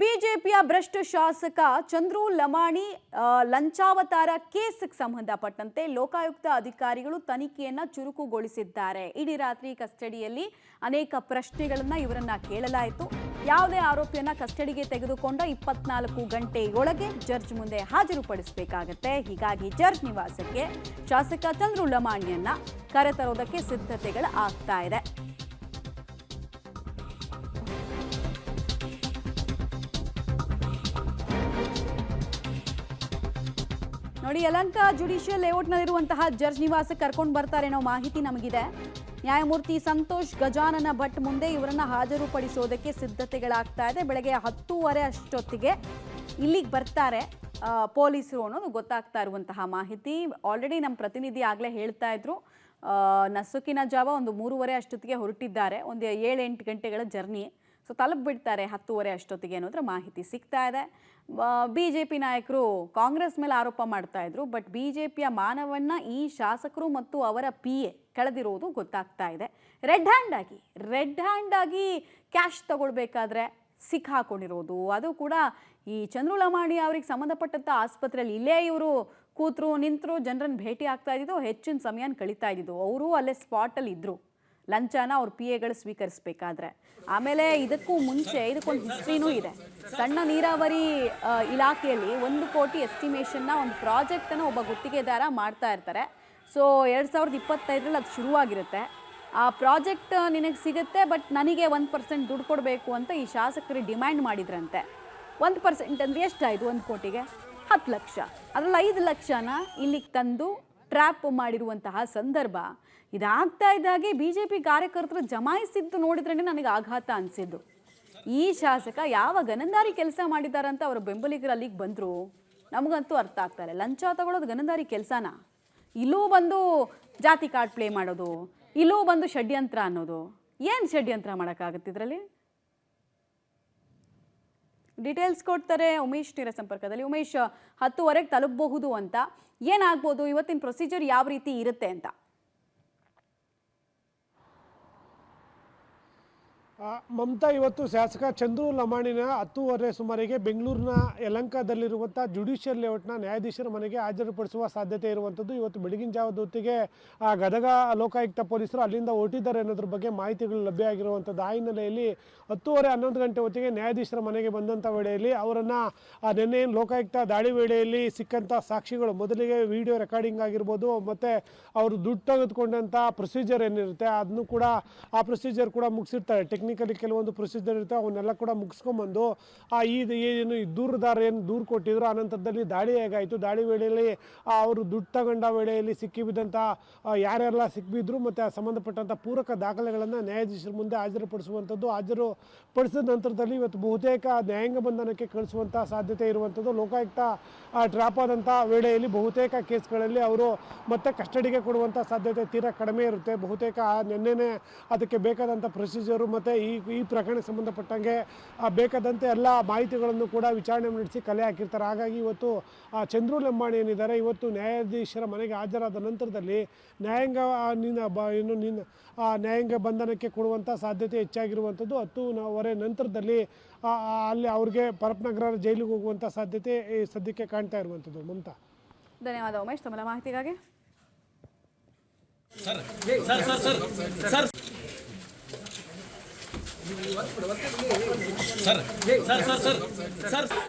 ಬಿಜೆಪಿಯ ಭ್ರಷ್ಟ ಶಾಸಕ ಚಂದ್ರು ಲಮಾಣಿ ಲಂಚಾವತಾರ ಕೇಸ್ಗೆ ಸಂಬಂಧಪಟ್ಟಂತೆ ಲೋಕಾಯುಕ್ತ ಅಧಿಕಾರಿಗಳು ತನಿಖೆಯನ್ನ ಚುರುಕುಗೊಳಿಸಿದ್ದಾರೆ. ಇಡೀ ರಾತ್ರಿ ಕಸ್ಟಡಿಯಲ್ಲಿ ಅನೇಕ ಪ್ರಶ್ನೆಗಳನ್ನ ಇವರನ್ನ ಕೇಳಲಾಯಿತು. ಯಾವುದೇ ಆರೋಪಿಯನ್ನ ಕಸ್ಟಡಿಗೆ ತೆಗೆದುಕೊಂಡ 24 ಗಂಟೆಯೊಳಗೆ ಜಡ್ಜ್ ಮುಂದೆ ಹಾಜರುಪಡಿಸಬೇಕಾಗುತ್ತೆ. ಹೀಗಾಗಿ ಜಡ್ಜ್ ನಿವಾಸಕ್ಕೆ ಶಾಸಕ ಚಂದ್ರು ಲಮಾಣಿಯನ್ನ ಕರೆತರೋದಕ್ಕೆ ಸಿದ್ಧತೆಗಳು ಆಗ್ತಾ ಇದೆ. ನೋಡಿ, ಯಲಹಂಕ ಜುಡಿಷಿಯಲ್ ಲೇಔಟ್ನಲ್ಲಿರುವಂತಹ ಜಡ್ಜ್ ನಿವಾಸಕ್ಕೆ ಕರ್ಕೊಂಡು ಬರ್ತಾರೆ ಅನ್ನೋ ಮಾಹಿತಿ ನಮಗಿದೆ. ನ್ಯಾಯಮೂರ್ತಿ ಸಂತೋಷ್ ಗಜಾನನ ಭಟ್ ಮುಂದೆ ಇವರನ್ನ ಹಾಜರುಪಡಿಸೋದಕ್ಕೆ ಸಿದ್ಧತೆಗಳಾಗ್ತಾ ಇದೆ. ಬೆಳಗ್ಗೆ 10:30 ಅಷ್ಟೊತ್ತಿಗೆ ಇಲ್ಲಿಗೆ ಬರ್ತಾರೆ ಪೊಲೀಸರು ಅನ್ನೋದು ಗೊತ್ತಾಗ್ತಾ ಇರುವಂತಹ ಮಾಹಿತಿ. ಆಲ್ರೆಡಿ ನಮ್ಮ ಪ್ರತಿನಿಧಿ ಆಗಲೇ ಹೇಳ್ತಾ ಇದ್ರು, ನಸುಕಿನ ಜಾವ ಒಂದು 3:30 ಅಷ್ಟೊತ್ತಿಗೆ ಹೊರಟಿದ್ದಾರೆ. ಒಂದು 7-8 ಗಂಟೆಗಳ ಜರ್ನಿ. ಸೊ ತಲುಪಿಬಿಡ್ತಾರೆ 10:30 ಅಷ್ಟೊತ್ತಿಗೆ ಅನ್ನೋದ್ರ ಮಾಹಿತಿ ಸಿಗ್ತಾ ಇದೆ. ಬಿಜೆಪಿ ನಾಯಕರು ಕಾಂಗ್ರೆಸ್ ಮೇಲೆ ಆರೋಪ ಮಾಡ್ತಾ ಇದ್ರು, ಬಟ್ ಬಿಜೆಪಿಯ ಮಾನವನ್ನ ಈ ಶಾಸಕರು ಮತ್ತು ಅವರ PA ಕಳೆದಿರೋದು ಗೊತ್ತಾಗ್ತಾ ಇದೆ. ರೆಡ್ ಹ್ಯಾಂಡ್ ಆಗಿ ಕ್ಯಾಶ್ ತಗೊಳ್ಬೇಕಾದ್ರೆ ಸಿಕ್ಕಾಕೊಂಡಿರೋದು, ಅದು ಕೂಡ ಈ ಚಂದ್ರು ಲಮಾಣಿ ಅವ್ರಿಗೆ ಸಂಬಂಧಪಟ್ಟಂತ ಆಸ್ಪತ್ರೆಯಲ್ಲಿ ಇಲ್ಲೇ ಇವರು ಕೂತ್ರು ನಿಂತರು ಜನರನ್ನು ಭೇಟಿ ಆಗ್ತಾ ಇದ್ದಿದ್ದು, ಹೆಚ್ಚಿನ ಸಮಯನ ಕಳೀತಾ ಇದ್ದಿದ್ದು. ಅವರು ಅಲ್ಲೇ ಸ್ಪಾಟಲ್ಲಿ ಇದ್ರು ಲಂಚನ ಅವ್ರ PAಗಳು ಸ್ವೀಕರಿಸಬೇಕಾದ್ರೆ. ಆಮೇಲೆ ಇದಕ್ಕೂ ಮುಂಚೆ ಇದಕ್ಕೊಂದು ಹಿಸ್ಟ್ರಿನೂ ಇದೆ. ಸಣ್ಣ ನೀರಾವರಿ ಇಲಾಖೆಯಲ್ಲಿ 1 ಕೋಟಿ ಎಸ್ಟಿಮೇಷನ್ನ ಒಂದು ಪ್ರಾಜೆಕ್ಟನ್ನು ಒಬ್ಬ ಗುತ್ತಿಗೆದಾರ ಮಾಡ್ತಾ ಇರ್ತಾರೆ. ಸೊ 2025ರಲ್ಲಿ ಅದು ಶುರುವಾಗಿರುತ್ತೆ. ಆ ಪ್ರಾಜೆಕ್ಟ್ ನಿನಗೆ ಸಿಗುತ್ತೆ, ಬಟ್ ನನಗೆ 1% ದುಡ್ಡು ಕೊಡಬೇಕು ಅಂತ ಈ ಶಾಸಕರು ಡಿಮ್ಯಾಂಡ್ ಮಾಡಿದ್ರಂತೆ. 1% ಅಂದರೆ ಎಷ್ಟಾಯಿತು? 1 ಕೋಟಿಗೆ 10 ಲಕ್ಷ. ಅದರಲ್ಲಿ 5 ಲಕ್ಷನ ಇಲ್ಲಿಗೆ ತಂದು ಟ್ರ್ಯಾಪ್ ಮಾಡಿರುವಂತಹ ಸಂದರ್ಭ ಇದಾಗ್ತಾ ಇದ್ದಾಗೆ ಬಿಜೆಪಿ ಕಾರ್ಯಕರ್ತರು ಜಮಾಯಿಸಿದ್ದು ನೋಡಿದ್ರೆ ನನಗೆ ಆಘಾತ ಅನಿಸಿದ್ದು. ಈ ಶಾಸಕ ಯಾವ ಗನಂದಾರಿ ಕೆಲಸ ಮಾಡಿದಾರಂತ ಅವರ ಬೆಂಬಲಿಗರು ಅಲ್ಲಿಗೆ ಬಂದರು ನಮಗಂತೂ ಅರ್ಥ ಆಗ್ತಾರೆ. ಲಂಚ ತಗೊಳ್ಳೋದು ಗನಂದಾರಿ ಕೆಲಸನ? ಇಲ್ಲೂ ಬಂದು ಜಾತಿ ಕಾರ್ಡ್ ಪ್ಲೇ ಮಾಡೋದು, ಇಲ್ಲೂ ಬಂದು ಷಡ್ಯಂತ್ರ ಅನ್ನೋದು. ಏನು ಷಡ್ಯಂತ್ರ ಮಾಡೋಕ್ಕಾಗುತ್ತೆ ಇದರಲ್ಲಿ? ಡೀಟೇಲ್ಸ್ ಕೊಡ್ತಾರೆ ಉಮೇಶ್ ನೇರ ಸಂಪರ್ಕದಲ್ಲಿ. ಉಮೇಶ್, 10:30ಗೆ ತಲುಪಬಹುದು ಅಂತ, ಏನಾಗ್ಬೋದು ಇವತ್ತಿನ ಪ್ರೊಸೀಜರ್ ಯಾವ ರೀತಿ ಇರುತ್ತೆ ಅಂತ? ಮಮತಾ, ಇವತ್ತು ಶಾಸಕ ಚಂದ್ರು ಲಮಾಣಿನ 10:30 ಸುಮಾರಿಗೆ ಬೆಂಗಳೂರಿನ ಯಲಹಂಕದಲ್ಲಿರುವಂಥ ಜುಡಿಷಿಯಲ್ ಲೇಔಟ್ನ ನ್ಯಾಯಾಧೀಶರ ಮನೆಗೆ ಹಾಜರುಪಡಿಸುವ ಸಾಧ್ಯತೆ ಇರುವಂಥದ್ದು. ಇವತ್ತು ಬೆಳಗಿನ ಜಾವದ ಹೊತ್ತಿಗೆ ಗದಗ ಲೋಕಾಯುಕ್ತ ಪೊಲೀಸರು ಅಲ್ಲಿಂದ ಹೊರಟಿದ್ದಾರೆ ಅನ್ನೋದ್ರ ಬಗ್ಗೆ ಮಾಹಿತಿಗಳು ಲಭ್ಯ ಆಗಿರುವಂಥದ್ದು. ಆ ಹಿನ್ನೆಲೆಯಲ್ಲಿ 10:30-11 ಗಂಟೆ ಹೊತ್ತಿಗೆ ನ್ಯಾಯಾಧೀಶರ ಮನೆಗೆ ಬಂದಂಥ ವೇಳೆಯಲ್ಲಿ ಅವರನ್ನು ನಿನ್ನೆ ಲೋಕಾಯುಕ್ತ ದಾಳಿ ವೇಳೆಯಲ್ಲಿ ಸಿಕ್ಕಂಥ ಸಾಕ್ಷಿಗಳು, ಮೊದಲಿಗೆ ವಿಡಿಯೋ ರೆಕಾರ್ಡಿಂಗ್ ಆಗಿರ್ಬೋದು, ಮತ್ತು ಅವರು ದುಡ್ಡು ತೆಗೆದುಕೊಂಡಂಥ ಪ್ರೊಸೀಜರ್ ಏನಿರುತ್ತೆ ಅದನ್ನು ಕೂಡ ಆ ಪ್ರೊಸೀಜರ್ ಕೂಡ ಮುಗಿಸಿರ್ತಾರೆ. ಟೆಕ್ನಿಕಲಿ ಕೆಲವೊಂದು ಪ್ರೊಸೀಜರ್ ಇರುತ್ತೆ, ಅವನ್ನೆಲ್ಲ ಕೂಡ ಮುಗಿಸ್ಕೊಂಬಂದು ಏನು ದೂರುದಾರ ಏನು ದೂರು ಕೊಟ್ಟಿದ್ರು ಆ ನಂತರದಲ್ಲಿ ದಾಳಿ ಹೇಗಾಯಿತು, ದಾಳಿ ವೇಳೆಯಲ್ಲಿ ಅವರು ದುಡ್ಡು ತಗೊಂಡ ವೇಳೆಯಲ್ಲಿ ಸಿಕ್ಕಿಬಿದ್ದಂಥ ಯಾರೆಲ್ಲ ಸಿಕ್ಕಿಬಿದ್ರು ಮತ್ತು ಸಂಬಂಧಪಟ್ಟಂಥ ಪೂರಕ ದಾಖಲೆಗಳನ್ನು ನ್ಯಾಯಾಧೀಶರ ಮುಂದೆ ಹಾಜರುಪಡಿಸುವಂಥದ್ದು. ಹಾಜರುಪಡಿಸಿದ ನಂತರದಲ್ಲಿ ಇವತ್ತು ಬಹುತೇಕ ನ್ಯಾಯಾಂಗ ಬಂಧನಕ್ಕೆ ಕಳಿಸುವಂಥ ಸಾಧ್ಯತೆ ಇರುವಂಥದ್ದು. ಲೋಕಾಯುಕ್ತ ಟ್ರ್ಯಾಪ್ ಆದಂಥ ವೇಳೆಯಲ್ಲಿ ಬಹುತೇಕ ಕೇಸ್ಗಳಲ್ಲಿ ಅವರು ಮತ್ತೆ ಕಸ್ಟಡಿಗೆ ಕೊಡುವಂಥ ಸಾಧ್ಯತೆ ತೀರಾ ಕಡಿಮೆ ಇರುತ್ತೆ. ಬಹುತೇಕ ನಿನ್ನೆನೇ ಅದಕ್ಕೆ ಬೇಕಾದಂಥ ಪ್ರೊಸೀಜರು ಮತ್ತು ಈ ಪ್ರಕರಣಕ್ಕೆ ಸಂಬಂಧಪಟ್ಟಂಗೆ ಬೇಕಾದಂತೆ ಎಲ್ಲ ಮಾಹಿತಿಗಳನ್ನು ಕೂಡ ವಿಚಾರಣೆ ನಡೆಸಿ ಕಲೆ ಹಾಕಿರ್ತಾರೆ. ಹಾಗಾಗಿ ಇವತ್ತು ಚಂದ್ರು ಲಮಾಣಿ ಏನಿದ್ದಾರೆ, ಇವತ್ತು ನ್ಯಾಯಾಧೀಶರ ಮನೆಗೆ ಹಾಜರಾದ ನಂತರದಲ್ಲಿ ನ್ಯಾಯಾಂಗ ಬಂಧನಕ್ಕೆ ಕೊಡುವಂಥ ಸಾಧ್ಯತೆ ಹೆಚ್ಚಾಗಿರುವಂಥದ್ದು. 10:30 ನಂತರದಲ್ಲಿ ಅಲ್ಲಿ ಅವ್ರಿಗೆ ಪರಪ್ನಗರ ಜೈಲಿಗೆ ಹೋಗುವಂಥ ಸಾಧ್ಯತೆ ಸದ್ಯಕ್ಕೆ ಕಾಣ್ತಾ ಇರುವಂಥದ್ದು. ಮಮತಾ, ಧನ್ಯವಾದ ಉಮೇಶ್ ತಮ್ಮ ಮಾಹಿತಿಗಾಗಿ. ಸರ್